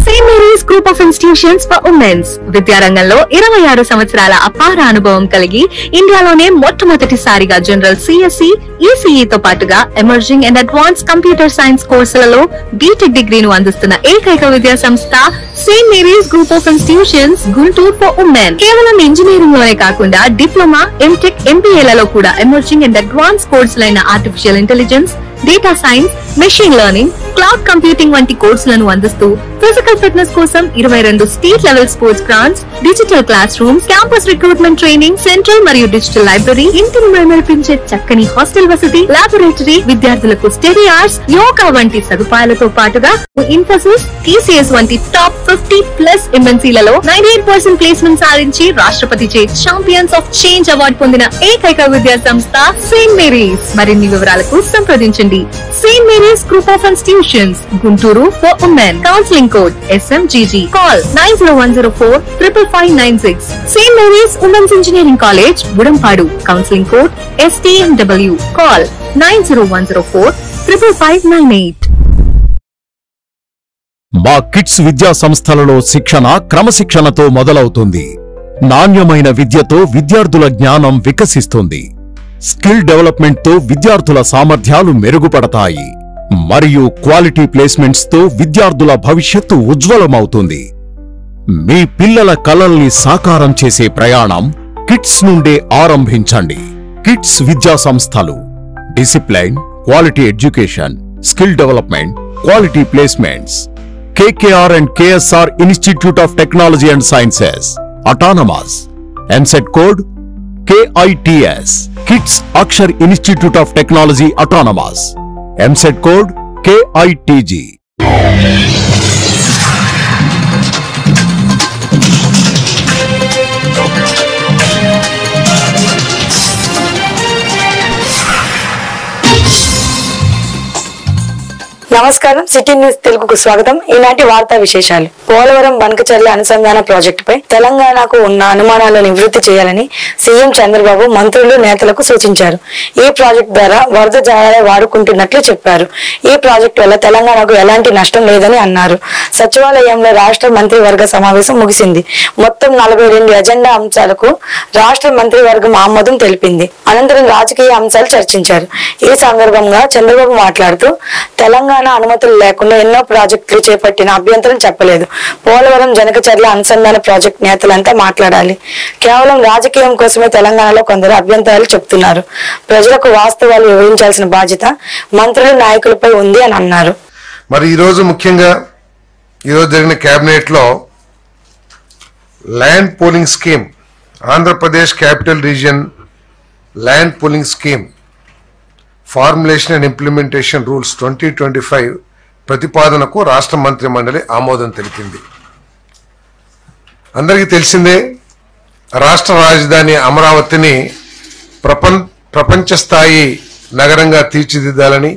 St. Mary's Group of Institutions for Women's విద్యారంగంలో 26 సంవత్సరాల అపార అనుభవం కలిగి ఇండియాలోనే మొట్టమొదటిసారిగా జనరల్ సిఎస్సి, ఈసీఈ తో పాటుగా emerging and advance computer science కోర్సులలో బీటెక్ డిగ్రీను అందిస్తున్న ఏకైక విద్యా సంస్థ Saint Mary's group of institutions Guntur for women. కేవలం ఇంజనీరింగ్ లోనే కాకుండా డిప్లొమా, ఎంటెక్, ఎంబీఏలలో కూడా ఎమర్జింగ్ అండ్ అడ్వాన్స్ కోర్సులైన artificial intelligence, data science, machine learning, cloud computing వంటి కోర్సులను అందిస్తూ ఫిజికల్ ఫిట్నెస్ కోసం 22 state level sports grounds, digital class rooms, campus recruitment training, central మరియు డిజిటల్ లైబ్రరీ, ఇంటిని మెరిపించే చక్కని హాస్టల్ వసతి, లాబొరేటరీ, విద్యార్థులకు స్టడీ అవర్స్, యోగా వంటి సదుపాయాలతో పాటుగా ఇన్ఫోసిస్, టీసీఎస్ వంటి టాప్ 50+ ఎంఎన్సీలలో 98% ప్లేస్మెంట్ సాధించి రాష్ట్రపతి చే ఛాంపియన్స్ ఆఫ్ చేంజ్ అవార్డు పొందిన ఏకైక విద్యా సంస్థ సెయింట్ మేరీస్. మరిన్ని వివరాలకు సంప్రదించండి. Saint Mary's group of institutions Guntur for women. Counselling code SMGG. Call 9010455596. St. Mary's Women's Engineering College, Budampadu. Counseling code STMW. Call 9010455598. మా కిడ్స్ విద్యా సంస్థలలో శిక్షణ క్రమశిక్షణతో మొదలవుతుంది. నాణ్యమైన విద్యతో విద్యార్థుల జ్ఞానం వికసిస్తుంది. స్కిల్ డెవలప్మెంట్ తో విద్యార్థుల సామర్థ్యాలు మెరుగుపడతాయి మరియు క్వాలిటీ ప్లేస్మెంట్స్ తో విద్యార్థుల భవిష్యత్తు ఉజ్వలమవుతుంది. మీ పిల్లల కలల్ని సాకారం చేసే ప్రయాణం కిడ్స్ నుండే ఆరంభించండి. కిడ్స్ విద్యా సంస్థలు discipline, quality education, skill development, quality placements. KKR and KSR Institute of Technology and Sciences, Autonomous. MSET code KITS. Kids Akshar Institute of Technology, Autonomous. MSET code KITG. నమస్కారం, సిటీ న్యూస్ తెలుగుకు స్వాగతం. ఈనాటి వార్తా విశేషాలు. పోలవరం బనకచెర్ల అనుసంధాన ప్రాజెక్టుపై తెలంగాణకు ఉన్న అనుమానాలను నివృత్తి చేయాలని సీఎం చంద్రబాబు మంత్రులు, నేతలకు సూచించారు. ఈ ప్రాజెక్టు ద్వారా వరద జలాలే వాడుకుంటున్నట్లు చెప్పారు. ఈ ప్రాజెక్టు వల్ల తెలంగాణకు ఎలాంటి నష్టం లేదని అన్నారు. సచివాలయంలో రాష్ట్ర మంత్రివర్గ సమావేశం ముగిసింది. మొత్తం 42 ఎజెండా అంశాలకు రాష్ట్ర మంత్రివర్గం ఆమోదం తెలిపింది. అనంతరం రాజకీయ అంశాలు చర్చించారు. ఈ సందర్భంగా చంద్రబాబు మాట్లాడుతూ తెలంగాణ అనుమతులు లేకుండా ఎన్నో ప్రాజెక్టులు చేపట్టిన అభ్యంతరం చెప్పలేదు. పోలవరం జనకచర్ల అనుసంధాన ప్రాజెక్టు నేతలంతా మాట్లాడాలి. కేవలం రాజకీయం కోసమే తెలంగాణలో కొందరు అభ్యంతరాలు చెప్తున్నారు. ప్రజలకు వాస్తవాలు వివరించాల్సిన బాధ్యత మంత్రులు, నాయకులపై ఉంది అని అన్నారు. మరి ఈరోజు ముఖ్యంగా ఈరోజు జరిగిన కేబినెట్ లో land pooling scheme, Andhra Pradesh capital region land pooling scheme formulation and implementation rules 2025 ప్రతిపాదనకు రాష్ట్ర మంత్రి మండలి ఆమోదం తెలిపింది. అందరికీ తెలిసిందే, రాష్ట్ర రాజధాని అమరావతిని ప్రపంచ స్థాయి నగరంగా తీర్చిదిద్దాలని,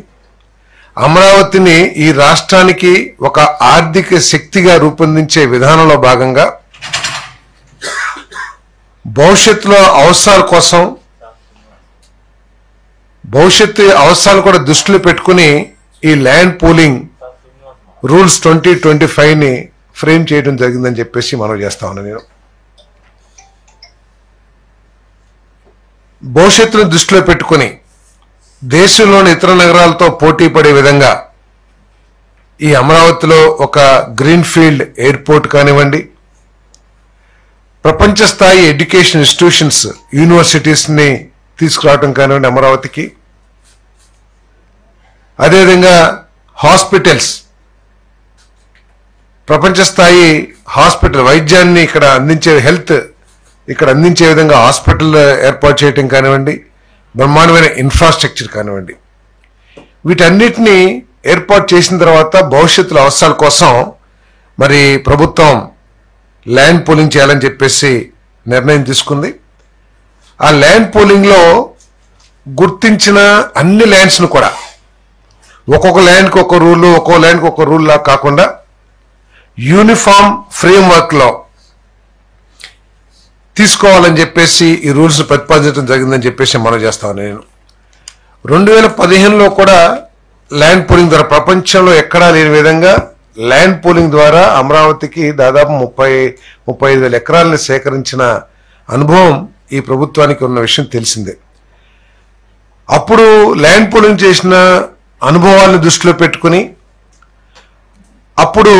అమరావతిని ఈ రాష్ట్రానికి ఒక ఆర్థిక శక్తిగా రూపొందించే విధానంలో భాగంగా భవిష్యత్తులో అవసరాలు కూడా దృష్టిలో పెట్టుకుని ఈ ల్యాండ్ పూలింగ్ రూల్స్ 2025ని ఫ్రేమ్ చేయడం జరిగిందని చెప్పేసి మనం చేస్తా ఉన్నాను. నేను భవిష్యత్తును దృష్టిలో పెట్టుకుని దేశంలోని ఇతర నగరాలతో పోటీ పడే విధంగా ఈ అమరావతిలో ఒక గ్రీన్ ఫీల్డ్ ఎయిర్పోర్ట్ కానివ్వండి, ప్రపంచ స్థాయి ఎడ్యుకేషన్ ఇన్స్టిట్యూషన్స్, యూనివర్సిటీస్ని తీసుకురావడం కానివ్వండి అమరావతికి, అదేవిధంగా హాస్పిటల్స్, ప్రపంచ స్థాయి హాస్పిటల్ వైద్యాన్ని ఇక్కడ అందించే విధంగా హాస్పిటల్ ఏర్పాటు చేయటం కానివ్వండి, బ్రహ్మాండమైన ఇన్ఫ్రాస్ట్రక్చర్ కానివ్వండి, వీటన్నిటినీ ఏర్పాటు చేసిన తర్వాత భవిష్యత్తులో అవసరాల కోసం మరి ప్రభుత్వం ల్యాండ్ పూలింగ్ చేయాలని చెప్పేసి నిర్ణయం తీసుకుంది. ఆ ల్యాండ్ పూలింగ్లో గుర్తించిన అన్ని ల్యాండ్స్ను కూడా ఒక్కొక్క ల్యాండ్కి ఒక రూల్, ఒక్కో ల్యాండ్కి ఒక రూల్ లా కాకుండా యూనిఫామ్ ఫ్రేమ్వర్క్లో తీసుకోవాలని చెప్పేసి ఈ రూల్స్ ప్రతిపాదించడం జరిగిందని చెప్పేసి మనం చేస్తాను. నేను 2015లో కూడా ల్యాండ్ పూలింగ్ ద్వారా ప్రపంచంలో ఎక్కడా లేని విధంగా ల్యాండ్ పూలింగ్ ద్వారా అమరావతికి దాదాపు 35,000 ఎకరాలను సేకరించిన అనుభవం ఈ ప్రభుత్వానికి ఉన్న విషయం తెలిసిందే. అప్పుడు ల్యాండ్ పూలింగ్ చేసిన అనుభవాలను దృష్టిలో పెట్టుకుని అప్పుడు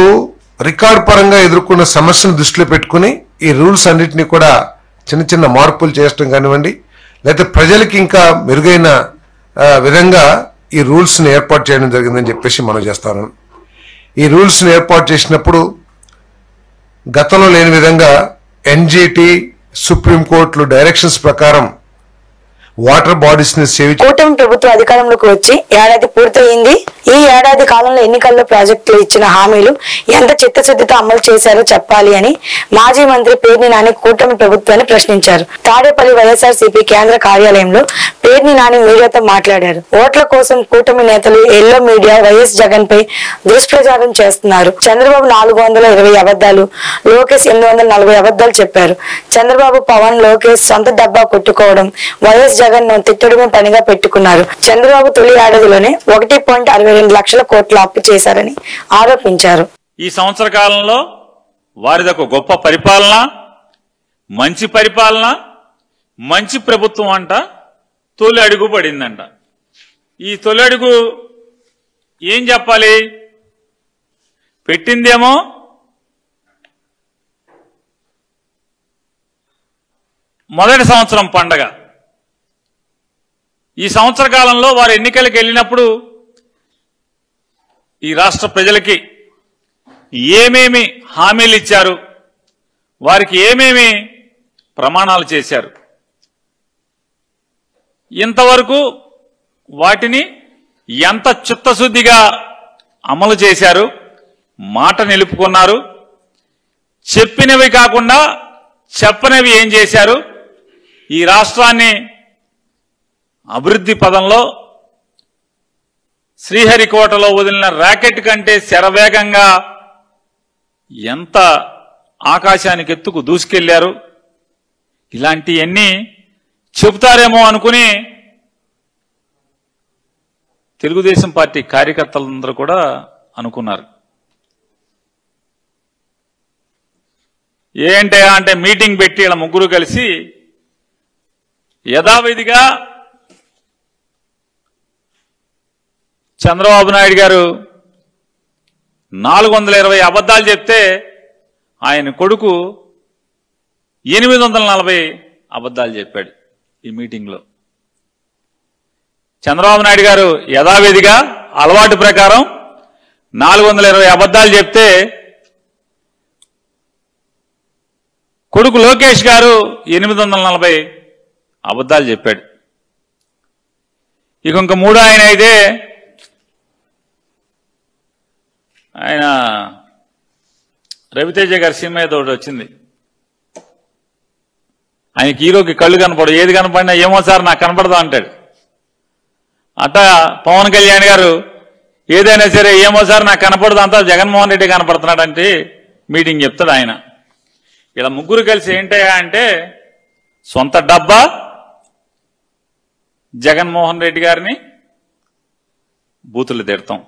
రికార్డ్ పరంగా ఎదుర్కొన్న సమస్యను దృష్టిలో పెట్టుకుని ఈ రూల్స్ అన్నిటినీ కూడా చిన్న చిన్న మార్పులు చేయడం కానివ్వండి, లేకపోతే ప్రజలకి ఇంకా మెరుగైన విధంగా ఈ రూల్స్ని ఏర్పాటు చేయడం జరిగిందని చెప్పేసి మనం చేస్తాను. ఈ రూల్స్ని ఏర్పాటు చేసినప్పుడు గతంలో లేని విధంగా ఎన్జిటి, సుప్రీంకోర్టులు డైరెక్షన్స్ ప్రకారం వాటర్ బాడీస్ ని సేవ్. కూటమి ప్రభుత్వం అధికారంలోకి వచ్చి ఏడాది పూర్తయింది. ఈ ఏడాది కాలంలో ఎన్నికల్లో ప్రాజెక్టులు ఇచ్చిన హామీలు ఎంత చిత్తశుద్ధితో అమలు చేశారో చెప్పాలి అని మాజీ మంత్రి పేర్ని నాని కూటమి ప్రభుత్వాన్ని ప్రశ్నించారు. తాడేపల్లి వైఎస్ఆర్సీపీ కేంద్ర కార్యాలయంలో పేర్ని నాని మీడియాతో మాట్లాడారు. ఓట్ల కోసం కూటమి నేతలు ఎల్లో మీడియా వైఎస్ జగన్ పై దుష్ప్రచారం చేస్తున్నారు. చంద్రబాబు 420 అబద్దాలు, లోకేష్ 840 అబద్దాలు చెప్పారు. చంద్రబాబు, పవన్, లోకేష్ సొంత డబ్బా కొట్టుకోవడం, వైఎస్ జగన్ ను తిట్టడమే పనిగా పెట్టుకున్నారు. చంద్రబాబు తొలి ఏడాదిలోనే 1.62 లక్షల కోట్ల అప్పు చేశారని ఆరోపించారు. ఈ సంవత్సర కాలంలో వారిదొక గొప్ప పరిపాలన, మంచి పరిపాలన, మంచి ప్రభుత్వం అంట తొలి అడుగు పడిందంట. ఈ తొలి అడుగు ఏం చెప్పాలి? పెట్టిందేమో మొదటి సంవత్సరం పండగ. ఈ సంవత్సర కాలంలో వారు ఎన్నికలకు వెళ్ళినప్పుడు ఈ రాష్ట్ర ప్రజలకి ఏమేమి హామీలు ఇచ్చారు, వారికి ఏమేమి ప్రమాణాలు చేశారు, ఇంతవరకు వాటిని ఎంత చిత్తశుద్ధిగా అమలు చేశారు, మాట నిలుపుకున్నారు, చెప్పినవి కాకుండా చెప్పనివి ఏం చేశారు, ఈ రాష్ట్రాన్ని అభివృద్ధి పదంలో శ్రీహరికోటలో వదిలిన రాకెట్ కంటే శరవేగంగా ఎంత ఆకాశానికి ఎత్తుకు దూసుకెళ్లారు, ఇలాంటివన్నీ చెబుతారేమో అనుకుని తెలుగుదేశం పార్టీ కార్యకర్తలందరూ కూడా అనుకున్నారు. ఏంటయా అంటే మీటింగ్ పెట్టి ఇలా ముగ్గురు కలిసి యథావిధిగా చంద్రబాబు నాయుడు గారు 420 అబద్దాలు చెప్తే ఆయన కొడుకు 840 అబద్దాలు చెప్పాడు. ఈ మీటింగ్లో చంద్రబాబు నాయుడు గారు యథావిధిగా అలవాటు ప్రకారం 420 అబద్దాలు చెప్తే కొడుకు లోకేష్ గారు 840 అబద్దాలు చెప్పాడు. ఇక ఇంక మూడో ఆయన అయితే ఆయన రవితేజ గారి సినిమా ఏదో ఒకటి వచ్చింది, ఆయనకి హీరోకి కళ్ళు కనపడవు, ఏది కనపడినా ఏమో సార్ నాకు కనపడదా అంటాడు. అట్ట పవన్ కళ్యాణ్ గారు ఏదైనా సరే ఏమో సార్ నాకు కనపడదు, అంతా జగన్మోహన్ రెడ్డి కనపడుతున్నాడు అంటే మీటింగ్ చెప్తాడు ఆయన. ఇలా ముగ్గురు కలిసి ఏంటయ్యా అంటే సొంత డబ్బా జగన్మోహన్ రెడ్డి గారిని బూతులు తిడతాం,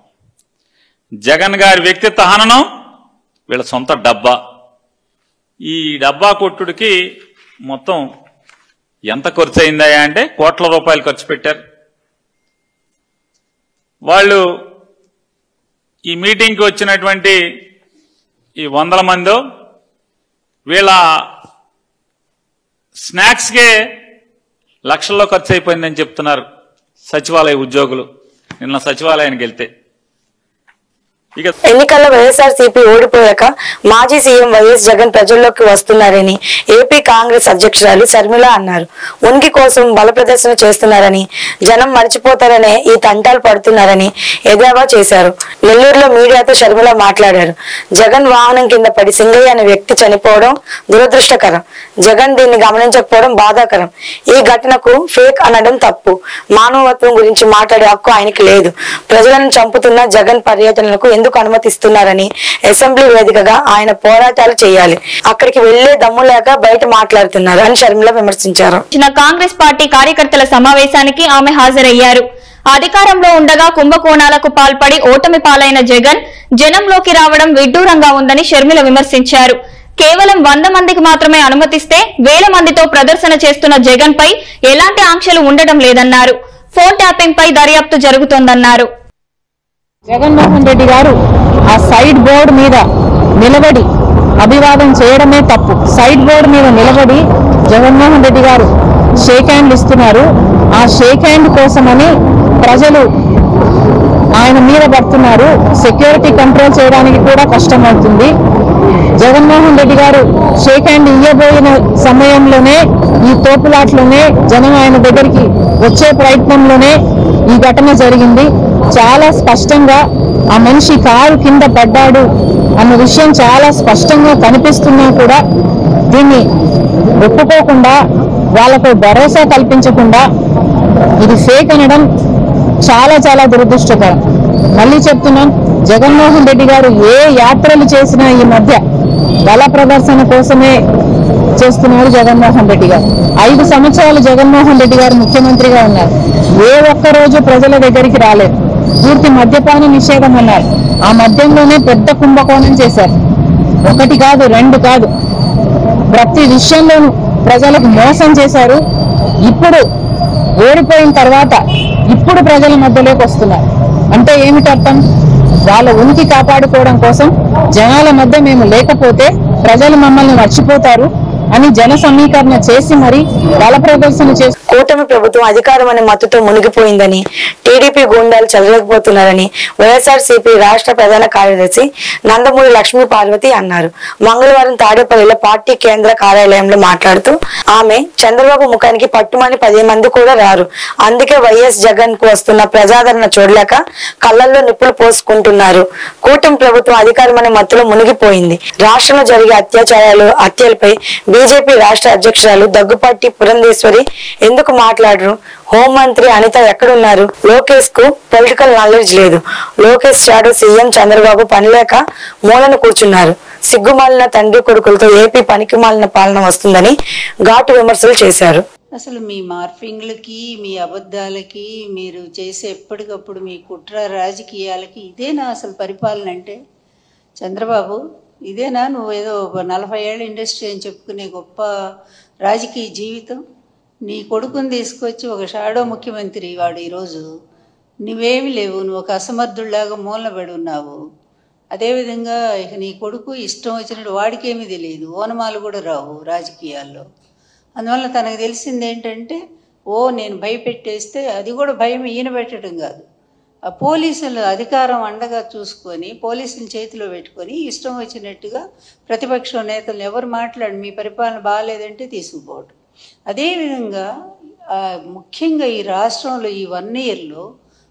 జగన్ గారి వ్యక్తిత్వ హననం వీళ్ళ సొంత డబ్బా. ఈ డబ్బా కొట్టుడికి మొత్తం ఎంత ఖర్చు అయిందయ్యా అంటే కోట్ల రూపాయలు ఖర్చు పెట్టారు. వాళ్ళు ఈ మీటింగ్కి వచ్చినటువంటి ఈ 100 మందో వీళ్ళ స్నాక్స్కే లక్షల్లో ఖర్చు అయిపోయిందని చెప్తున్నారు సచివాలయ ఉద్యోగులు నిన్న సచివాలయానికి వెళ్తే. ఎన్నికల్లో వైఎస్ఆర్సీపీ ఓడిపోయాక మాజీ సీఎం వైఎస్ జగన్ ప్రజల్లోకి వస్తున్నారని ఏపీ కాంగ్రెస్ అధ్యక్షురాలు శర్మిల అన్నారు. ఉనికి కోసం బల ప్రదర్శన చేస్తున్నారని, జనం మర్చిపోతారనే ఈ తంటాలు పడుతున్నారని ఎద్దేవా చేశారు. నెల్లూరులో మీడియాతో శర్మిల మాట్లాడారు. జగన్ వాహనం కింద పడి సింగయ్య అనే వ్యక్తి చనిపోవడం దురదృష్టకరం. జగన్ దీన్ని గమనించకపోవడం బాధాకరం. ఈ ఘటనకు ఫేక్ అనడం తప్పు. మానవత్వం గురించి మాట్లాడే హక్కు ఆయనకి లేదు. ప్రజలను చంపుతున్న జగన్ పర్యటనలకు ఎందుకు అనుమతిస్తున్నారని అసెంబ్లీ వేదికగా ఆయన పోరాటాలు చేయాలి. అక్కడికి వెళ్లే దమ్ము లేక బయట మాట్లాడుతున్నారు అని షర్మిల విమర్శించారు. కాంగ్రెస్ పార్టీ కార్యకర్తల సమావేశానికి ఆమె హాజరయ్యారు. అధికారంలో ఉండగా కుంభకోణాలకు పాల్పడి ఓటమి పాలైన జగన్ జనంలోకి రావడం విడ్డూరంగా ఉందని షర్మిల విమర్శించారు. కేవలం 100 మందికి మాత్రమే అనుమతిస్తే వేల మందితో ప్రదర్శన చేస్తున్న జగన్ పై ఎలాంటి ఆంక్షలు ఉండడం లేదన్నారు. ఫోన్ ట్యాపింగ్ పై దర్యాప్తు జరుగుతోందన్నారు. జగన్మోహన్ రెడ్డి గారు ఆ సైడ్ బోర్డు మీద నిలబడి అభివాదం చేయడమే తప్పు. సైడ్ బోర్డు మీద నిలబడి జగన్మోహన్ రెడ్డి గారు షేక్ హ్యాండ్ ఇస్తున్నారు. ఆ షేక్ హ్యాండ్ కోసమని ప్రజలు ఆయన మీద పడుతున్నారు. సెక్యూరిటీ కంట్రోల్ చేయడానికి కూడా కష్టమవుతుంది. జగన్మోహన్ రెడ్డి గారు షేక్ హ్యాండ్ ఇయ్యబోయిన సమయంలోనే, ఈ తోపులాట్లోనే, జనం ఆయన దగ్గరికి వచ్చే ప్రయత్నంలోనే ఈ ఘటన జరిగింది. చాలా స్పష్టంగా ఆ మనిషి కారు కింద పడ్డాడు అన్న విషయం చాలా స్పష్టంగా కనిపిస్తున్నా కూడా దీన్ని ఒప్పుకోకుండా, వాళ్ళకు భరోసా కల్పించకుండా ఇది ఫేక్ అనడం చాలా చాలా దురదృష్టకరం. మళ్ళీ చెప్తున్నాం, జగన్మోహన్ రెడ్డి గారు ఏ యాత్రలు చేసినా ఈ మధ్య బల ప్రదర్శన కోసమే చేస్తున్నారు. జగన్మోహన్ రెడ్డి గారు 5 సంవత్సరాలు జగన్మోహన్ రెడ్డి గారు ముఖ్యమంత్రిగా ఉన్నారు. ఏ ఒక్క రోజు ప్రజల దగ్గరికి రాలేదు. పూర్తి మద్యపాన నిషేధం అన్నారు. ఆ మద్యంలోనే పెద్ద కుంభకోణం చేశారు. 1 కాదు 2 కాదు, ప్రతి విషయంలోనూ ప్రజలకు మోసం చేశారు. ఇప్పుడు ఓడిపోయిన తర్వాత ఇప్పుడు ప్రజల మధ్యలోకి వస్తున్నారు. అంటే ఏమిటి అర్థం? వాళ్ళ ఉనికి కాపాడుకోవడం కోసం జనాల మధ్య మేము లేకపోతే ప్రజలు మమ్మల్ని మర్చిపోతారు అని జన సమీకరణ చేసి మరి బల ప్రదర్శన చేసి కూటమి ప్రభుత్వం అధికారం అనే మత్తుతో మునిగిపోయిందని, టీడీపీ గూండాలు చదవలేకపోతున్నారని వైఎస్ఆర్సీపీ రాష్ట్ర ప్రధాన కార్యదర్శి నందమూరి లక్ష్మీ పార్వతి అన్నారు. మంగళవారం తాడేపల్లిలో పార్టీ కేంద్ర కార్యాలయంలో మాట్లాడుతూ ఆమె చంద్రబాబు ముఖానికి పట్టుమని 10 మంది కూడా రారు, అందుకే వైఎస్ జగన్ కు వస్తున్న ప్రజాదరణ చూడలేక కళ్లల్లో నిప్పులు పోసుకుంటున్నారు. కూటమి ప్రభుత్వం అధికారం అనే మత్తులో మునిగిపోయింది. రాష్ట్రంలో జరిగే హత్యలపై బీజేపీ రాష్ట్ర అధ్యక్షురాలు దగ్గుపాటి పురంధేశ్వరి ఎందుకు మాట్లాడరు? హోంమంత్రి అనిత ఎక్కడున్నారు? లోకేష్ కు పొలిటికల్ నాలెడ్జ్ లేదు. లోకేష్ షాడో సీఎం చంద్రబాబు పనిలేక మూలను కూర్చున్నారు. సిగ్గుమాలిన తండ్రి కొడుకులతో ఏపీ పనికిమాలిన పాలన వస్తుందని ఘాటు విమర్శలు చేశారు. అసలు మీ మార్ఫింగ్లకి, మీ అబద్ధాలకి, మీరు చేసే ఎప్పటికప్పుడు మీ కుట్ర రాజకీయాలకి ఇదేనా అసలు పరిపాలన అంటే? చంద్రబాబు, ఇదేనా నువ్వేదో 40 ఏళ్ళ ఇండస్ట్రీ అని చెప్పుకునే గొప్ప రాజకీయ జీవితం? నీ కొడుకుని తీసుకొచ్చి ఒక షాడో ముఖ్యమంత్రి వాడు ఈరోజు, నువ్వేమి లేవు, నువ్వు ఒక అసమర్థుల్లాగా మూలబడి ఉన్నావు. అదేవిధంగా ఇక నీ కొడుకు ఇష్టం వచ్చినట్టు, వాడికేమీ తెలియదు, ఓనమాలు కూడా రావు రాజకీయాల్లో. అందువల్ల తనకు తెలిసింది ఏంటంటే, నేను భయపెట్టేస్తే, అది కూడా భయం ఈయన పెట్టడం కాదు, ఆ పోలీసుల అధికారం అండగా చూసుకొని పోలీసుల చేతిలో పెట్టుకొని ఇష్టం వచ్చినట్టుగా ప్రతిపక్ష నేతలు ఎవరు మాట్లాడి మీ పరిపాలన బాగాలేదంటే తీసుకుపోవటం. అదేవిధంగా ముఖ్యంగా ఈ రాష్ట్రంలో ఈ 1 ఇయర్లో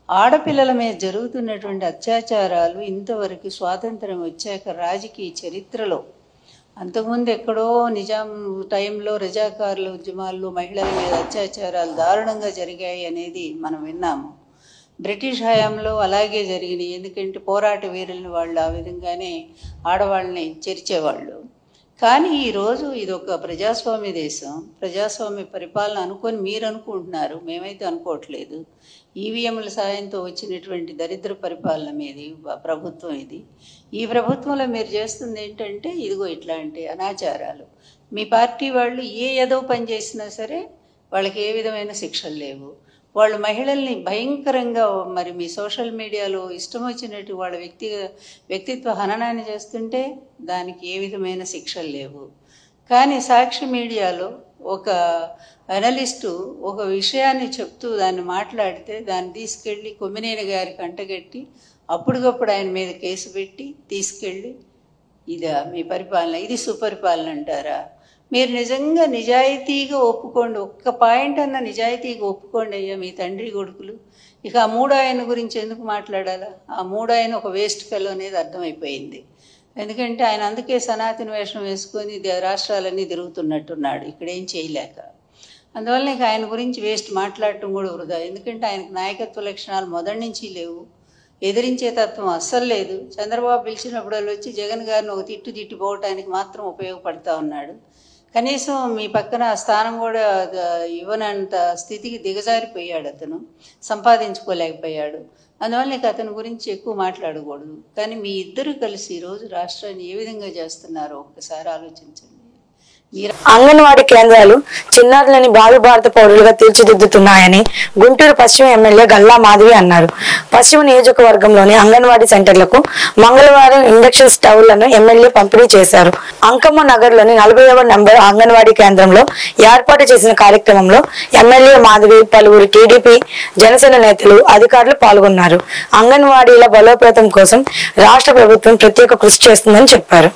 ఆడపిల్లల మీద జరుగుతున్నటువంటి అత్యాచారాలు ఇంతవరకు స్వాతంత్రం వచ్చాక రాజకీయ చరిత్రలో, అంతకుముందు ఎక్కడో నిజాం టైంలో రజాకారుల ఉద్యమాల్లో మహిళల మీద అత్యాచారాలు దారుణంగా జరిగాయి అనేది మనం విన్నాము. బ్రిటిష్ హయాంలో అలాగే జరిగినాయి. ఎందుకంటే పోరాట వీరులను వాళ్ళు ఆ విధంగానే ఆడవాళ్ళని చేర్చేవాళ్ళు. కానీ ఈరోజు ఇది ఒక ప్రజాస్వామ్య దేశం, ప్రజాస్వామ్య పరిపాలన అనుకొని మీరు అనుకుంటున్నారు, మేమైతే అనుకోవట్లేదు. ఈవీఎంల సాయంతో వచ్చినటువంటి దరిద్ర పరిపాలన మీది ప్రభుత్వం ఇది. ఈ ప్రభుత్వంలో మీరు చేస్తుంది ఏంటంటే ఇదిగో ఇట్లాంటి అనాచారాలు. మీ పార్టీ వాళ్ళు ఏదో పని చేసినా సరే వాళ్ళకి ఏ విధమైన శిక్షలు లేవు. వాళ్ళు మహిళల్ని భయంకరంగా మరి మీ సోషల్ మీడియాలో ఇష్టం వచ్చినట్టు వాళ్ళ వ్యక్తిత్వ హననాన్ని చేస్తుంటే దానికి ఏ విధమైన శిక్షలు లేవు. కానీ సాక్షి మీడియాలో ఒక అనలిస్టు ఒక విషయాన్ని చెప్తూ దాన్ని మాట్లాడితే దాన్ని తీసుకెళ్ళి కొమ్మినేని గారికి అంటగట్టి అప్పటికప్పుడు ఆయన మీద కేసు పెట్టి తీసుకెళ్ళి, ఇదా మీ పరిపాలన, ఇది సుపరిపాలన అంటారా? మీరు నిజంగా నిజాయితీగా ఒప్పుకోండి, ఒక్క పాయింట్ అన్న నిజాయితీగా ఒప్పుకోండి అయ్యా మీ తండ్రి కొడుకులు. ఇక ఆ 3 ఆయన గురించి ఎందుకు మాట్లాడాలా? ఆ 3 ఆయన ఒక వేస్ట్ ఫెలో అనేది అర్థమైపోయింది. ఎందుకంటే ఆయన అందుకే సనాతన వేషం వేసుకొని రాష్ట్రాలన్నీ తిరుగుతున్నట్టున్నాడు ఇక్కడేం చేయలేక. అందువల్ల ఇక ఆయన గురించి వేస్ట్ మాట్లాడటం కూడా వృధా. ఎందుకంటే ఆయనకు నాయకత్వ లక్షణాలు మొదటి నుంచి లేవు, ఎదిరించే తత్వం అస్సలు లేదు. చంద్రబాబు పిలిచినప్పుడు వచ్చి జగన్ గారిని ఒక తిట్టిపోవటానికి మాత్రం ఉపయోగపడతా ఉన్నాడు. కనీసం మీ పక్కన స్థానం కూడా ఇవ్వనంత స్థితికి దిగజారిపోయాడు, అతను సంపాదించుకోలేకపోయాడు. అందువల్ల అతని గురించి ఎక్కువ మాట్లాడకూడదు. కానీ మీ ఇద్దరు కలిసి ఈరోజు రాష్ట్రాన్ని ఏ విధంగా చేస్తున్నారో ఒక్కసారి ఆలోచించండి. అంగన్వాడీ కేంద్రాలు చిన్నారులని భావి భారత పౌరులుగా తీర్చిదిద్దుతున్నాయని గుంటూరు పశ్చిమ ఎమ్మెల్యే గల్లా మాధవి అన్నారు. పశ్చిమ నియోజకవర్గంలోని అంగన్వాడీ సెంటర్లకు మంగళవారం ఇండక్షన్ స్టవ్లను ఎమ్మెల్యే పంపిణీ చేశారు. అంకమ్మ నగర్ లోని 40వ నంబర్ అంగన్వాడీ కేంద్రంలో ఏర్పాటు చేసిన కార్యక్రమంలో ఎమ్మెల్యే మాధవి, పలువురు టీడీపీ, జనసేన నేతలు, అధికారులు పాల్గొన్నారు. అంగన్వాడీల బలోపేతం కోసం రాష్ట్ర ప్రభుత్వం ప్రత్యేక కృషి చేస్తుందని చెప్పారు.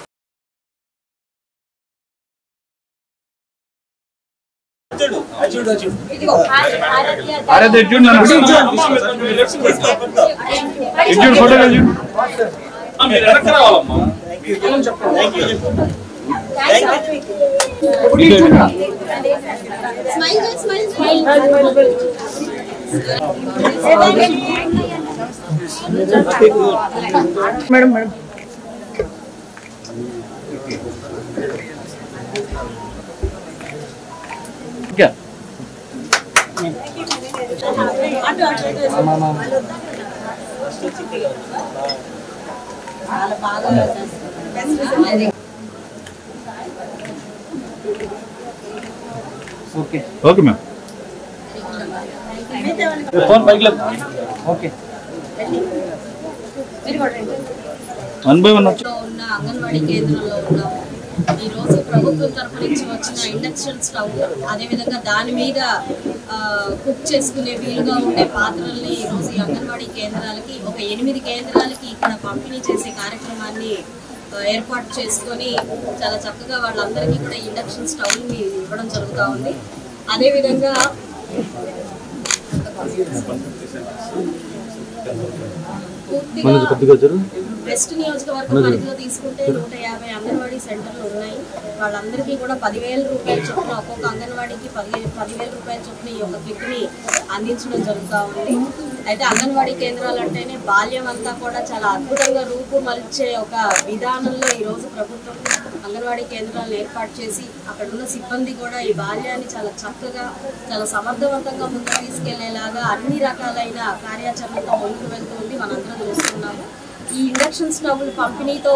Madam okay okay ma'am. Phone బైక్లో ఓకే 1 by 1 ఉన్న అంగన్వాడీ కేంద్రంలో ఉన్నాము. ఈరోజు ప్రభుత్వం తరపు నుంచి వచ్చిన ఇండక్షన్ స్టవ్, అదేవిధంగా దాని మీద కుక్ చేసుకునే వీలుగా ఉండే పాత్రల్ని ఈరోజు ఈ అంగన్వాడీ కేంద్రాలకి ఒక 8 కేంద్రాలకి ఇక్కడ పంపిణీ చేసే కార్యక్రమాన్ని ఏర్పాటు చేసుకొని చాలా చక్కగా వాళ్ళందరికీ కూడా ఇండక్షన్ స్టవ్ని ఇవ్వడం జరుగుతూ ఉంది. అదేవిధంగా వెస్ట్ నియోజకవర్గం పరిధిలో తీసుకుంటే 150 అంగన్వాడీ సెంటర్లు ఉన్నాయి. వాళ్ళందరికీ కూడా 10,000 రూపాయల చొప్పున ఒక్కొక్క అంగన్వాడీకి 10,000 రూపాయల చొప్పున ఈ యొక్క కిట్ని అందించడం జరుగుతూ ఉంది. అయితే అంగన్వాడీ కేంద్రాలు అంటేనే బాల్యం అంతా కూడా చాలా అద్భుతంగా రూపుమల్చే ఒక విధానంలో ఈరోజు ప్రభుత్వం అంగన్వాడీ కేంద్రాలను ఏర్పాటు చేసి అక్కడ ఉన్న సిబ్బంది కూడా ఈ బాల్యాన్ని చాలా చక్కగా, చాలా సమర్థవంతంగా ముందుకు తీసుకెళ్లేలాగా అన్ని రకాలైన కార్యాచరణతో ముందుకు వెళ్తూ ఉంది. మనందరం చూస్తున్నాము. ఈ ఇండక్షన్ స్టవ్లు పంపిణీతో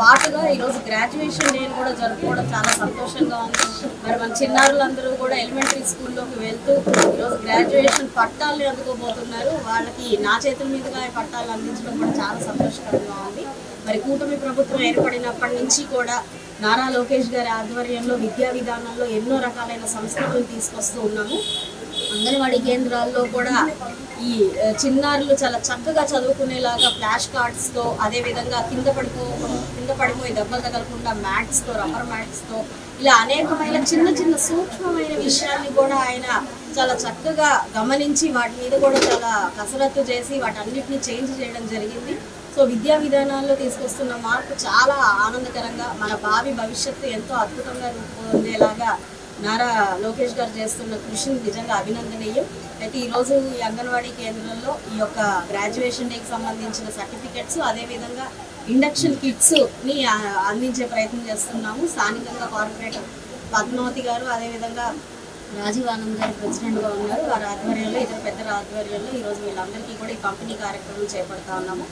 పాటుగా ఈరోజు గ్రాడ్యుయేషన్ డేని కూడా జరుపుకోవడం చాలా సంతోషంగా ఉంది. మరి మన చిన్నారులందరూ కూడా ఎలిమెంటరీ స్కూల్లోకి వెళ్తూ ఈరోజు గ్రాడ్యుయేషన్ పట్టాలని అందుకోబోతున్నారు. వాళ్ళకి నా చేతుల మీదుగా పట్టాలు అందించడం కూడా చాలా సంతోషకరంగా ఉంది. మరి కూటమి ప్రభుత్వం ఏర్పడినప్పటి నుంచి కూడా నారా లోకేష్ గారి ఆధ్వర్యంలో విద్యా విధానంలో ఎన్నో రకాలైన సంస్కరణలు తీసుకొస్తూ ఉన్నాము. అంగన్వాడీ కేంద్రాల్లో కూడా ఈ చిన్నారులు చాలా చక్కగా చదువుకునేలాగా ఫ్లాష్ కార్డ్స్తో, అదేవిధంగా కింద పడిపోయి దెబ్బలు తగలకుండా మ్యాట్స్తో, రబ్బర్ మ్యాట్స్తో, ఇలా అనేకమైన చిన్న చిన్న సూక్ష్మమైన విషయాల్ని కూడా ఆయన చాలా చక్కగా గమనించి వాటి మీద కూడా చాలా కసరత్తు చేసి వాటన్నిటిని చేంజ్ చేయడం జరిగింది. సో విద్యా విధానాల్లో తీసుకొస్తున్న మార్పు చాలా ఆనందకరంగా, మన భావి భవిష్యత్తు ఎంతో అద్భుతంగా రూపొందేలాగా నారా లోకేష్ గారు చేస్తున్న కృషిని నిజంగా అభినందనీయం. అయితే ఈరోజు ఈ అంగన్వాడీ కేంద్రంలో ఈ యొక్క గ్రాడ్యుయేషన్ డేకి సంబంధించిన సర్టిఫికెట్స్, అదేవిధంగా ఇండక్షన్ కిట్స్ని అందించే ప్రయత్నం చేస్తున్నాము. స్థానికంగా కార్పొరేటర్ పద్మావతి గారు, అదేవిధంగా రాజీవ్ ఆనంద్ గారు ప్రెసిడెంట్గా ఉన్నారు. వారి ఆధ్వర్యంలో, ఇతర పెద్దల ఆధ్వర్యంలో ఈరోజు వీళ్ళందరికీ కూడా ఈ పంపిణీ కార్యక్రమం చేపడతా ఉన్నాము.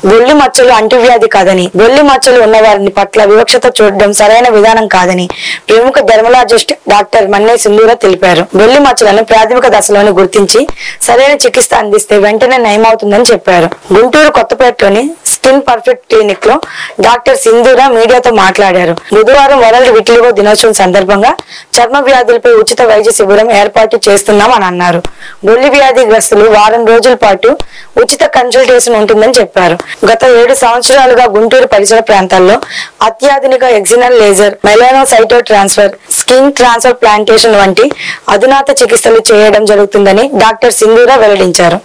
బొల్లి మచ్చలు అంటువ్యాధి కాదని, బొల్లి మచ్చలు ఉన్న వారిని పట్ల వివక్షత చూడడం సరైన విధానం కాదని ప్రముఖ డెర్మలాజిస్ట్ డాక్టర్ మన్నే సింధూర తెలిపారు. బొల్లి మచ్చలను ప్రాథమిక దశలోనే గుర్తించి సరైన చికిత్స అందిస్తే వెంటనే నయమవుతుందని చెప్పారు. గుంటూరు కొత్తపేటలోని స్కిన్ పర్ఫెక్ట్ క్లినిక్ లో డాక్టర్ సింధూర మీడియాతో మాట్లాడారు. బుధవారం వరల్డ్ విటిలిగో దినోత్సవం సందర్భంగా చర్మ వ్యాధులపై ఉచిత వైద్య శిబిరం ఏర్పాటు చేస్తున్నామని అన్నారు. బొల్లి వ్యాధి గ్రస్తులు వారం రోజుల పాటు ఉచిత కన్సల్టేషన్ ఉంటుందని చెప్పారు. గత 7 సంవత్సరాలుగా గుంటూరు పరిసర ప్రాంతాల్లో అత్యాధునిక excimer laser, melanocyte transfer, skin transfer plantation వంటి అధునాత చికిత్సలు చేయడం జరుగుతుందని డాక్టర్ సింధూర వెల్లడించారు.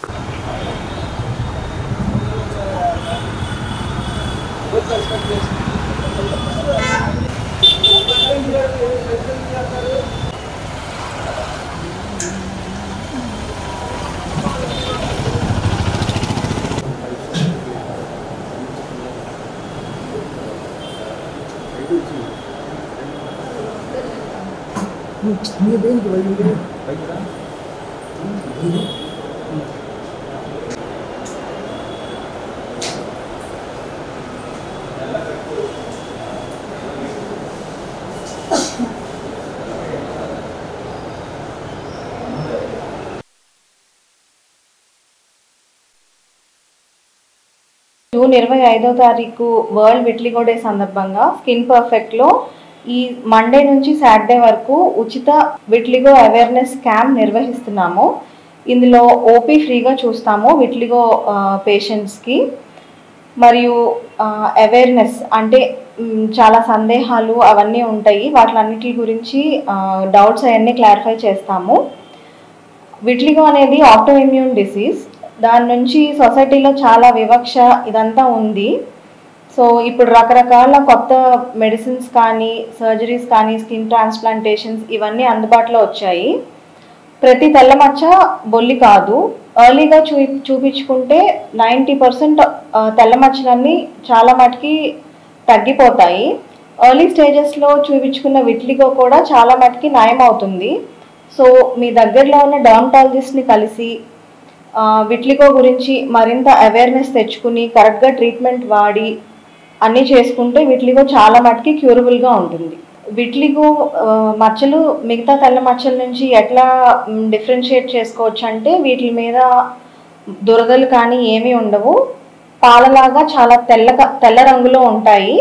జూన్ 25వ తారీఖు వరల్డ్ విట్లిగో డే సందర్భంగా స్కిన్ పర్ఫెక్ట్లో ఈ మండే నుంచి సాటర్డే వరకు ఉచిత విట్లిగో అవేర్నెస్ క్యాంప్ నిర్వహిస్తున్నాము. ఇందులో ఓపీ ఫ్రీగా చూస్తాము విట్లిగో పేషెంట్స్కి. మరియు అవేర్నెస్ అంటే చాలా సందేహాలు అవన్నీ ఉంటాయి, వాటిలన్నిటి గురించి డౌట్స్ అవన్నీ క్లారిఫై చేస్తాము. విట్లిగో అనేది ఆటో ఇమ్యూన్ డిసీజ్. దాని నుంచి సొసైటీలో చాలా వివక్ష ఇదంతా ఉంది. సో ఇప్పుడు రకరకాల కొత్త మెడిసిన్స్ కానీ సర్జరీస్ కానీ స్కిన్ ట్రాన్స్ప్లాంటేషన్స్ ఇవన్నీ అందుబాటులో వచ్చాయి. ప్రతి తెల్లమచ్చ బొల్లి కాదు. ఎర్లీగా చూపించుకుంటే 90% తెల్లమచ్చలన్నీ చాలా మటుకి తగ్గిపోతాయి. ఎర్లీ స్టేజెస్లో చూపించుకున్న విట్లిగో కూడా చాలా మటుకి నయం అవుతుంది. సో మీ దగ్గరలో ఉన్న డర్మటాలజిస్ట్ని కలిసి విట్లిగో గురించి మరింత అవేర్నెస్ తెచ్చుకుని కరెక్ట్గా ట్రీట్మెంట్ వాడి అన్నీ చేసుకుంటే విట్లిగో చాలా మటుకి క్యూరబుల్గా ఉంటుంది. విట్లిగో మచ్చలు మిగతా తెల్ల మచ్చల నుంచి ఎట్లా డిఫరెన్షియేట్ చేసుకోవచ్చు అంటే వీటి మీద దురదలు కానీ ఏమీ ఉండవు. పాలలాగా చాలా తెల్ల రంగులో ఉంటాయి.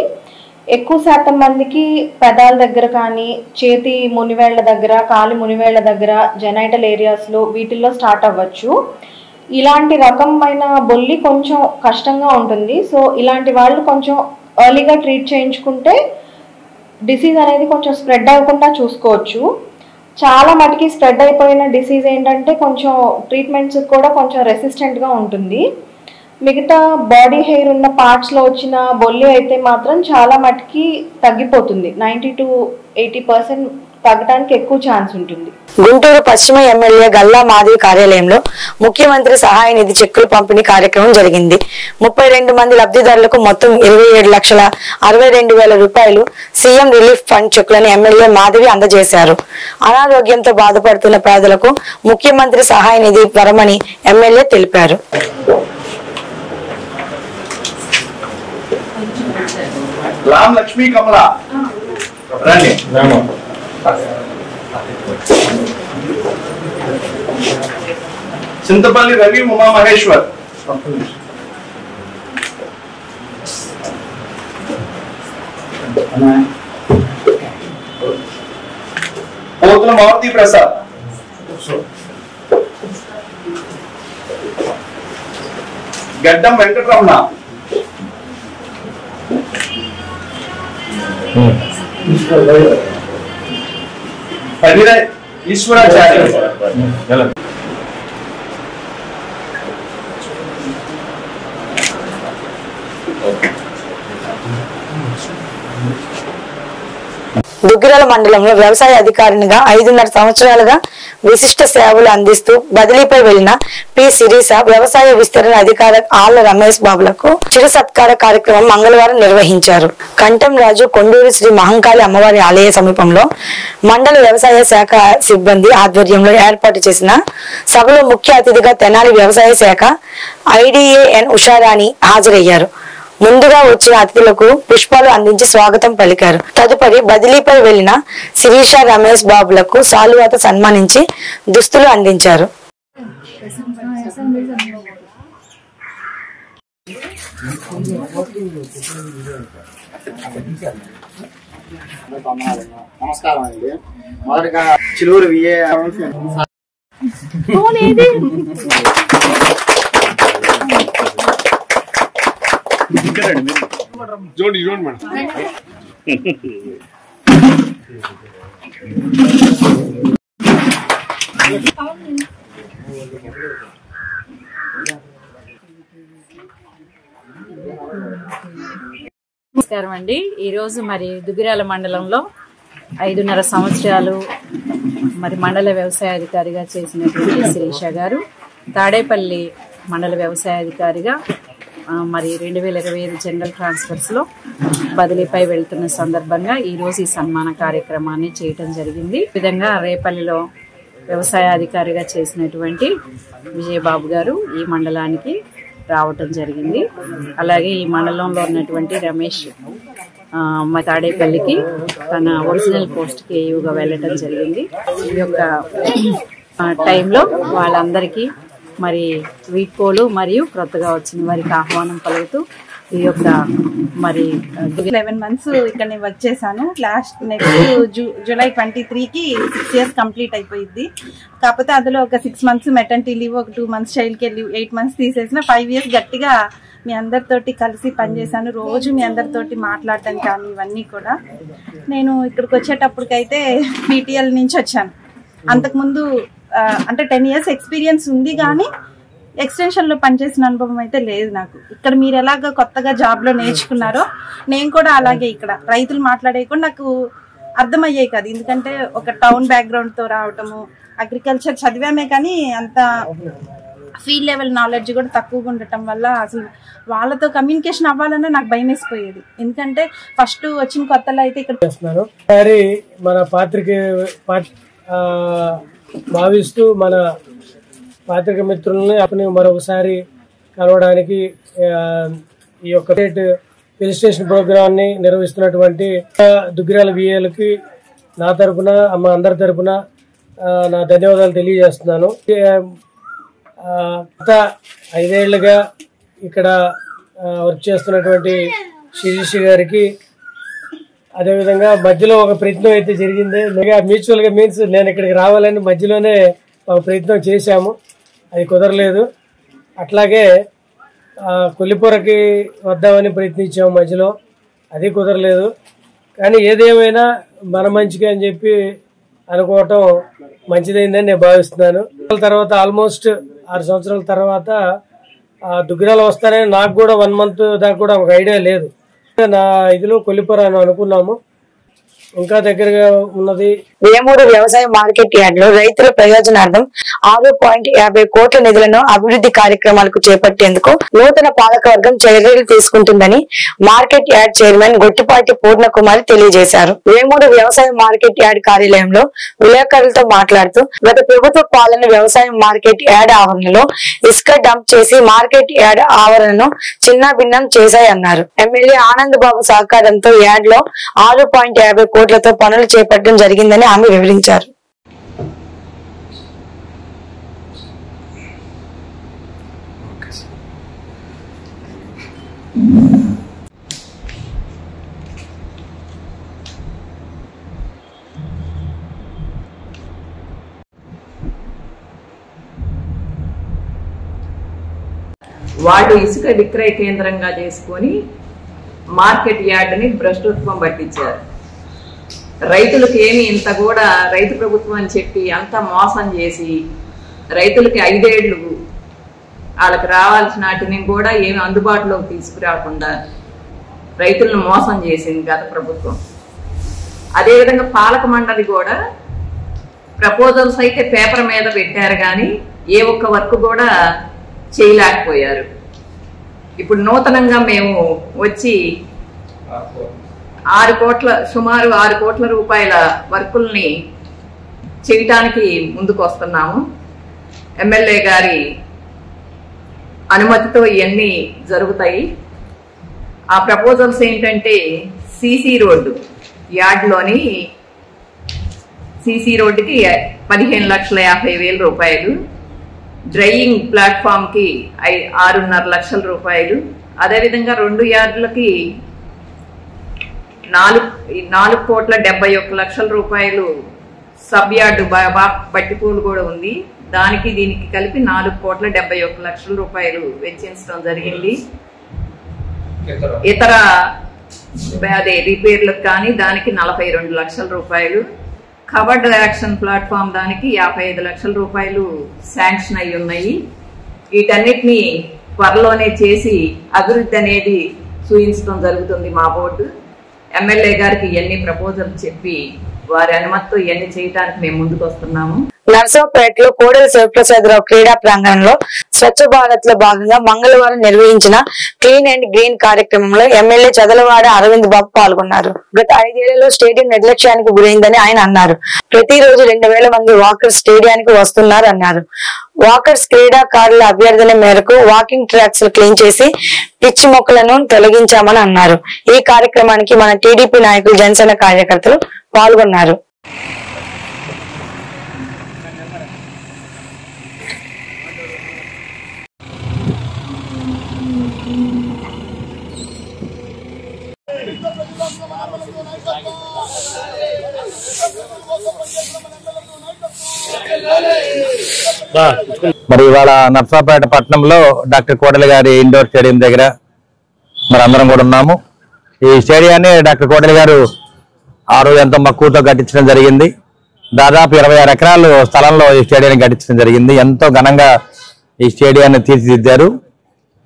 ఎక్కువ శాతం మందికి పెదాల దగ్గర కానీ చేతి మునివేళ్ల దగ్గర కాలి మునివేళ్ల దగ్గర జెనైటల్ ఏరియాస్లో వీటిల్లో స్టార్ట్ అవ్వచ్చు. ఇలాంటి రకమైన బొల్లి కొంచెం కష్టంగా ఉంటుంది. సో ఇలాంటి వాళ్ళు కొంచెం ఎర్లీగా ట్రీట్ చేయించుకుంటే డిసీజ్ అనేది కొంచెం స్ప్రెడ్ అవ్వకుండా చూసుకోవచ్చు. చాలా మటుకి స్ప్రెడ్ అయిపోయిన డిసీజ్ ఏంటంటే కొంచెం ట్రీట్మెంట్స్ కూడా కొంచెం రెసిస్టెంట్గా ఉంటుంది. మిగతా బాడీ హెయిర్ ఉన్న పార్ట్స్లో వచ్చిన బొల్లి అయితే మాత్రం చాలా మటుకి తగ్గిపోతుంది. 90 to 80% తగ్గడానికి ఎక్కువ ఛాన్స్ ఉంటుంది. గుంటూరు పశ్చిమ ఎమ్మెల్యే గల్లా మాధవి కార్యాలయంలో ముఖ్యమంత్రి సహాయ నిధి చెక్కుల పంపిణీ కార్యక్రమం జరిగింది. 32 మంది లబ్ధిదారులకు మొత్తం 27,62,000 రూపాయలు సీఎం రిలీఫ్ ఫండ్ చెక్కులను ఎమ్మెల్యే మాధవి అందజేశారు. అనారోగ్యంతో బాధపడుతున్న పేదలకు ముఖ్యమంత్రి సహాయ నిధి వరమని ఎమ్మెల్యే తెలిపారు. రామ్ లక్ష్మీ కమల రండి. చింతపల్లి రవి ఉమా మహేశ్వర్, పోతుల మారుతి ప్రసాద్, గడ్డం వెంకటరమణ, ఈశ్వరాచార్య, దుగ్గిరాల మండలంలో వ్యవసాయ అధికారినిగా 5.5 సంవత్సరాలుగా విశిష్ట సేవలు అందిస్తూ బదిలీపై వెళ్లిన పి శిరీష వ్యవసాయ విస్తరణ అధికారి ఆళ్ల రమేష్ బాబులకు చిరు సత్కార కార్యక్రమం మంగళవారం నిర్వహించారు. కంఠం రాజు కొండూరు శ్రీ మహంకాళి అమ్మవారి ఆలయ సమీపంలో మండల వ్యవసాయ శాఖ సిబ్బంది ఆధ్వర్యంలో ఏర్పాటు చేసిన సభలో ముఖ్య అతిథిగా తెనాలి వ్యవసాయ శాఖ ఐడిఏఎన్ ఉషారాణి హాజరయ్యారు. ముందుగా వచ్చిన అతిథులకు పుష్పాలు అందించి స్వాగతం పలికారు. తదుపరి బదిలీపై వెళ్లిన శిరీష రమేష్ బాబులకు సాలువాత సన్మానించి దుస్తులు అందించారు. నమస్కారం అండి. మొదటిగా చిలువురు విఏ చూడండి చూడండి మేడం. నమస్కారం అండి. ఈరోజు మరి దుగ్గిరాల మండలంలో 5.5 సంవత్సరాలు మరి మండల వ్యవసాయ అధికారిగా చేసినటువంటి శిరీష గారు తాడేపల్లి మండల వ్యవసాయ అధికారిగా మరి 2025 జనరల్ ట్రాన్స్ఫర్స్లో బదిలీపై వెళ్తున్న సందర్భంగా ఈరోజు ఈ సన్మాన కార్యక్రమాన్ని చేయటం జరిగింది. ఈ విధంగా రేపల్లిలో వ్యవసాయాధికారిగా చేసినటువంటి విజయబాబు గారు ఈ మండలానికి రావటం జరిగింది. అలాగే ఈ మండలంలో ఉన్నటువంటి రమేష్ తాడేపల్లికి తన ఒరిజినల్ పోస్ట్కి ఏయుగా వెళ్ళటం జరిగింది. ఈ యొక్క టైంలో వాళ్ళందరికీ మరి వీడ్కోలు మరియు క్రొత్తగా వచ్చిన వారికి ఆహ్వానం పలుకుతూ ఈ యొక్క మరి 11 months ఇక్కడ వర్క్ చేశాను. నెక్స్ట్ జూలై 23కి 6 years కంప్లీట్ అయిపోయింది. కాకపోతే అందులో ఒక 6 months మెటర్నిటీ లీవ్, ఒక 2 months child care leave, 8 months తీసేసిన 5 years గట్టిగా మీ అందరితోటి కలిసి పనిచేశాను. రోజు మీ అందరితోటి మాట్లాడటం కానీ ఇవన్నీ కూడా. నేను ఇక్కడికి వచ్చేటప్పటికైతే పీటీఎల్ నుంచి వచ్చాను. అంతకుముందు అంటే 10 years ఎక్స్పీరియన్స్ ఉంది కానీ ఎక్స్టెన్షన్ లో పనిచేసిన అనుభవం అయితే లేదు నాకు. ఇక్కడ మీరు ఎలాగ కొత్తగా జాబ్ లో నేర్చుకున్నారో నేను కూడా అలాగే ఇక్కడ రైతులు మాట్లాడేయకుండా నాకు అర్థమయ్యాయి కదా. ఎందుకంటే ఒక టౌన్ బ్యాక్గ్రౌండ్ తో రావటము, అగ్రికల్చర్ చదివామే కానీ అంత ఫీల్డ్ లెవెల్ నాలెడ్జ్ కూడా తక్కువగా ఉండటం వల్ల అసలు వాళ్ళతో కమ్యూనికేషన్ అవ్వాలన్నా నాకు భయం వేసిపోయేది. ఎందుకంటే ఫస్ట్ వచ్చిన కొత్తలో అయితే ఇక్కడ చేస్తున్నాను. మన భావిస్తూ మన పాత్రిక మిత్రులని అతని మరొకసారి కలవడానికి ఈ యొక్క రిజిస్ట్రేషన్ ప్రోగ్రామ్ ని నిర్వహిస్తున్నటువంటి దుగ్గిరాల విఏలకి నా తరపున మా అందరి తరపున నా ధన్యవాదాలు తెలియజేస్తున్నాను. గత 5 ఏళ్లుగా ఇక్కడ వర్క్ చేస్తున్నటువంటి శిరీష్ గారికి, అదేవిధంగా మధ్యలో ఒక ప్రయత్నం అయితే జరిగింది. మ్యూచువల్ గా మీన్స్ నేను ఇక్కడికి రావాలని మధ్యలోనే ఒక ప్రయత్నం చేశాము, అది కుదరలేదు. అట్లాగే కొల్లిపురకి వద్దామని ప్రయత్నించాము మధ్యలో, అది కుదరలేదు. కానీ ఏదేమైనా మన మంచిగా అని చెప్పి అనుకోవటం మంచిదైందని నేను భావిస్తున్నాను. తర్వాత ఆల్మోస్ట్ 6 సంవత్సరాల తర్వాత దుగ్గిరాలు వస్తానని నాకు కూడా 1 month దాకా కూడా ఒక ఐడియా లేదు. నా ఇదిలో కొల్లిపుర అని అనుకున్నాము, ఇంకా దగ్గరగా ఉన్నది. వేమూరు వ్యవసాయ మార్కెట్ యార్డ్ లో రైతుల ప్రయోజనార్థం 6.50 కోట్ల నిధులను అభివృద్ధి కార్యక్రమాలకు చేపట్టేందుకు నూతన పాలకవర్గం చర్యలు తీసుకుంటుందని market yard chairman Gottipati Purnakumari తెలియజేశారు. వేమూరు వ్యవసాయ మార్కెట్ యార్డ్ కార్యాలయంలో విలేకరులతో మాట్లాడుతూ గత ప్రభుత్వ పాలన వ్యవసాయ మార్కెట్ యార్డ్ ఆవరణలో ఇసుక డంప్ చేసి మార్కెట్ యార్డ్ ఆవరణను చిన్నాభిన్నం చేశాయన్నారు. ఎమ్మెల్యే ఆనంద్ బాబు సహకారంతో యార్డ్ లో 6.50 కోట్లతో పనులు చేపట్టడం జరిగిందని ఆమె వివరించారు. వాళ్ళు ఇసుక విక్రయ కేంద్రంగా చేసుకొని మార్కెట్ యార్డ్ని భ్రష్టత్వం పట్టించారు. రైతులకు ఏమి ఇంత కూడా రైతు ప్రభుత్వం అని చెప్పి అంత మోసం చేసి రైతులకి 5 ఏళ్ళు వాళ్ళకి రావాల్సిన వాటిని కూడా ఏమి అందుబాటులోకి తీసుకురాకుండా రైతులను మోసం చేసింది గత ప్రభుత్వం. అదేవిధంగా పాలక మండలి కూడా ప్రపోజల్స్ అయితే పేపర్ మీద పెట్టారు కానీ ఏ ఒక్క వర్క్ కూడా చేయలేకపోయారు. ఇప్పుడు నూతనంగా మేము వచ్చి సుమారు 6 కోట్ల రూపాయల వర్కుల్ని చేయటానికి ముందుకు వస్తున్నాము. ఎమ్మెల్యే గారి అనుమతితో ఇవన్నీ జరుగుతాయి. ఆ ప్రపోజల్స్ ఏంటంటే సిసి రోడ్డు యార్డ్లోని సిసి రోడ్డుకి 15,50,000 రూపాయలు, డ్రైయింగ్ ప్లాట్ఫామ్ కి 6.5 లక్షల రూపాయలు, అదేవిధంగా 2 యార్డులకి 4,71,00,000 రూపాయలు సబ్ యార్డు బట్టిపూలు కూడా ఉంది. దానికి దీనికి కలిపి 4,71,00,000 రూపాయలు వెచ్చించడం జరిగింది. ఇతర రిపేర్లకు కానీ దానికి 42 లక్షల రూపాయలు, కవర్డ్ యాక్షన్ ప్లాట్ఫామ్ దానికి 55 లక్షల రూపాయలు శాంక్షన్ అయి ఉన్నాయి. వీటన్నిటిని త్వరలోనే చేసి అభివృద్ధి అనేది చూపించడం జరుగుతుంది మా బోర్డు. ఎమ్మెల్యే గారికి ఇవన్నీ ప్రపోజల్ చెప్పి వారి అనుమతితో ఇవన్నీ చేయడానికి మేము ముందుకు వస్తున్నాము. నర్సరావుపేటలో కోడెల శివప్రసాదరావు క్రీడా ప్రాంగణంలో స్వచ్ఛ భారత్ లో భాగంగా మంగళవారం నిర్వహించిన క్లీన్ అండ్ గ్రీన్ కార్యక్రమంలో ఎమ్మెల్యే చదలవాడ అరవింద్ బాబు పాల్గొన్నారు. గత 5 ఏళ్లలో స్టేడియం నిర్లక్ష్యానికి గురైందని ఆయన అన్నారు. ప్రతిరోజు 2000 మంది వాకర్స్ స్టేడియానికి వస్తున్నారు అన్నారు. వాకర్స్ క్రీడాకారుల అభ్యర్థన మేరకు వాకింగ్ ట్రాక్స్ క్లీన్ చేసి పిచ్చి మొక్కలను తొలగించామని అన్నారు. ఈ కార్యక్రమానికి మన టీడీపీ నాయకులు జనసేన కార్యకర్తలు పాల్గొన్నారు. మరి ఇవాళ నర్సాపేట పట్టణంలో డాక్టర్ కోడెల గారి ఇండోర్ స్టేడియం దగ్గర మరి అందరం కూడా ఉన్నాము. ఈ స్టేడియాన్ని డాక్టర్ కోడెల గారు ఆ రోజు ఎంతో మక్కువతో కట్టించడం జరిగింది. దాదాపు 26 ఎకరాలు స్థలంలో ఈ స్టేడియాన్ని కట్టించడం జరిగింది. ఎంతో ఘనంగా ఈ స్టేడియాన్ని తీర్చిదిద్దారు.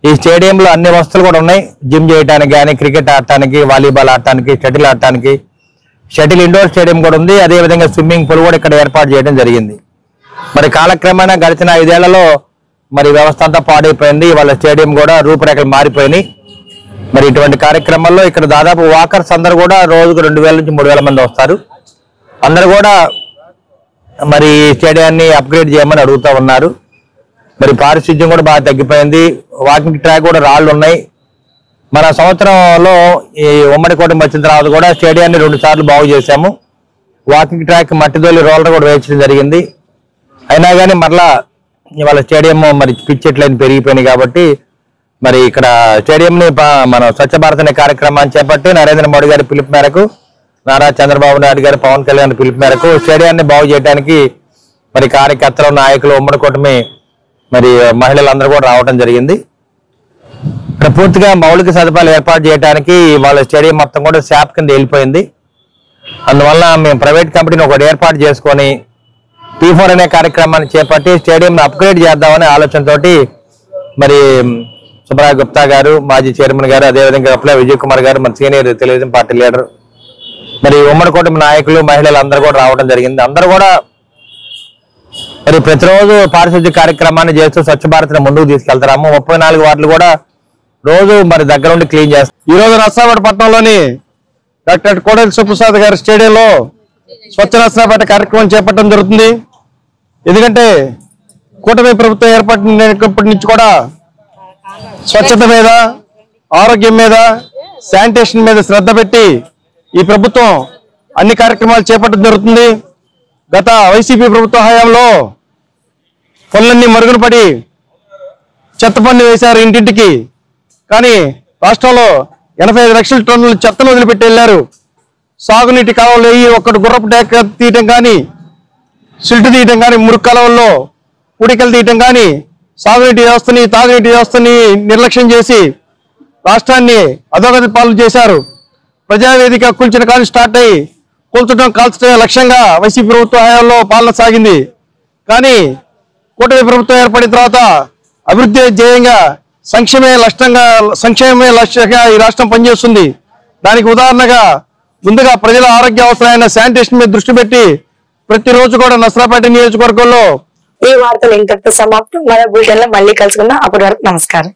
ఈ స్టేడియంలో అన్ని వసతులు కూడా ఉన్నాయి. జిమ్ చేయడానికి కానీ, క్రికెట్ ఆడటానికి, వాలీబాల్ ఆడటానికి, షటిల్ ఆడటానికి, షటిల్ ఇండోర్ స్టేడియం కూడా ఉంది. అదేవిధంగా స్విమ్మింగ్ పూల్ కూడా ఇక్కడ ఏర్పాటు చేయడం జరిగింది. మరి కాలక్రమేణా గడిచిన 5 ఏళ్లలో మరి వ్యవస్థ అంతా పాడైపోయింది. వాళ్ళ స్టేడియం కూడా రూపురేఖలు మారిపోయినాయి. మరి ఇటువంటి కార్యక్రమాల్లో ఇక్కడ దాదాపు వాకర్స్ అందరూ కూడా రోజుకు 2000 నుంచి 3000 మంది వస్తారు. అందరూ కూడా మరి స్టేడియాన్ని అప్గ్రేడ్ చేయమని అడుగుతూ ఉన్నారు. మరి పారిశుద్ధ్యం కూడా బాగా తగ్గిపోయింది. వాకింగ్ ట్రాక్ కూడా రాళ్ళు ఉన్నాయి. మన సంవత్సరంలో ఈ ఉమ్మడి కూటమి వచ్చిన తర్వాత కూడా స్టేడియాన్ని 2 సార్లు బాగు చేశాము. వాకింగ్ ట్రాక్ మట్టిదోలి రోలర్ కూడా వేయించడం జరిగింది. అయినా కానీ మరలా ఇవాళ స్టేడియం మరి పిచ్ చెట్లన్నీ పెరిగిపోయినాయి కాబట్టి మరి ఇక్కడ స్టేడియంని మన స్వచ్ఛ భారత్ అనే కార్యక్రమాన్ని చేపట్టి నరేంద్ర మోడీ గారి పిలుపు మేరకు, నారా చంద్రబాబు నాయుడు గారి, పవన్ కళ్యాణ్ పిలుపు మేరకు స్టేడియాన్ని బాగు చేయడానికి మరి కార్యకర్తలు, నాయకులు, ఉమ్మడి కూటమి మరి మహిళలందరూ కూడా రావడం జరిగింది. ఇక్కడ పూర్తిగా మౌలిక సదుపాయాలు ఏర్పాటు చేయడానికి వాళ్ళ స్టేడియం మొత్తం కూడా శాప్ కింద వెళ్ళిపోయింది. అందువల్ల మేము ప్రైవేట్ కంపెనీని ఒకటి ఏర్పాటు చేసుకొని P4 అనే కార్యక్రమాన్ని చేపట్టి స్టేడియం అప్గ్రేడ్ చేద్దామనే ఆలోచనతోటి మరి సుబ్రాయ్ గుప్తా గారు, మాజీ చైర్మన్ గారు, అదేవిధంగా అప్లై విజయ్ కుమార్ గారు, మన సీనియర్ తెలుగుదేశం పార్టీ లీడర్, మరి ఉమ్మడి కూటమి నాయకులు, మహిళలు అందరూ కూడా రావడం జరిగింది. అందరూ కూడా మరి ప్రతిరోజు పారిశుద్ధ్య కార్యక్రమాన్ని చేస్తూ స్వచ్ఛ భారత్ ముందుకు తీసుకెళ్తాము. 34 వార్డులు కూడా రోజు మరి దగ్గర ఉండి క్లీన్ చేస్తాం. ఈ రోజు నర్సాపేట పట్టణంలోని డాక్టర్ కోడెల శివప్రసాద్ గారి స్టేడియంలో స్వచ్ఛ నర్సాపేట కార్యక్రమం చేపట్టడం జరుగుతుంది. ఎందుకంటే కూటమి ప్రభుత్వం ఏర్పడినప్పటి నుంచి కూడా స్వచ్ఛత మీద, ఆరోగ్యం మీద, శానిటేషన్ మీద శ్రద్ధ పెట్టి ఈ ప్రభుత్వం అన్ని కార్యక్రమాలు చేపట్టడం జరుగుతుంది. గత వైసీపీ ప్రభుత్వ హయాంలో పనులన్నీ మరుగున పడి చెత్త పన్ను వేశారు ఇంటింటికి. కానీ రాష్ట్రంలో 85 లక్షల టన్నుల చెత్తను వదిలిపెట్టి వెళ్ళారు. సాగునీటి కాలువలు ఒక్కటి గుర్రపు డేక తీయటం కానీ, సిల్ట్ తీయటం కానీ, మురుగు కాలువల్లో పూడికలు తీయటం కానీ, సాగునీటి వ్యవస్థని, తాగునీటి వ్యవస్థని నిర్లక్ష్యం చేసి రాష్ట్రాన్ని అధోగతి పాలన చేశారు. ప్రజావేదిక కూల్చిన కానీ స్టార్ట్ అయ్యి కూల్చడం, కాల్చడమే లక్ష్యంగా వైసీపీ ప్రభుత్వ హయాంలో పాలన సాగింది. కానీ కూటమి ప్రభుత్వం ఏర్పడిన తర్వాత అభివృద్ధి ధ్యేయంగా సంక్షేమమే లక్ష్యంగా ఈ రాష్ట్రం పనిచేస్తుంది. దానికి ఉదాహరణగా ముందుగా ప్రజల ఆరోగ్య అవసరమైన శానిటేషన్ మీద దృష్టి పెట్టి ప్రతిరోజు కూడా నర్సరాపేట నియోజకవర్గంలో. ఈ వార్తలు ఇంతటితో సమాప్తం. మరో బులెటిన్ లో మళ్ళీ కలుసుకుందాం. అప్పటి వరకు నమస్కారం.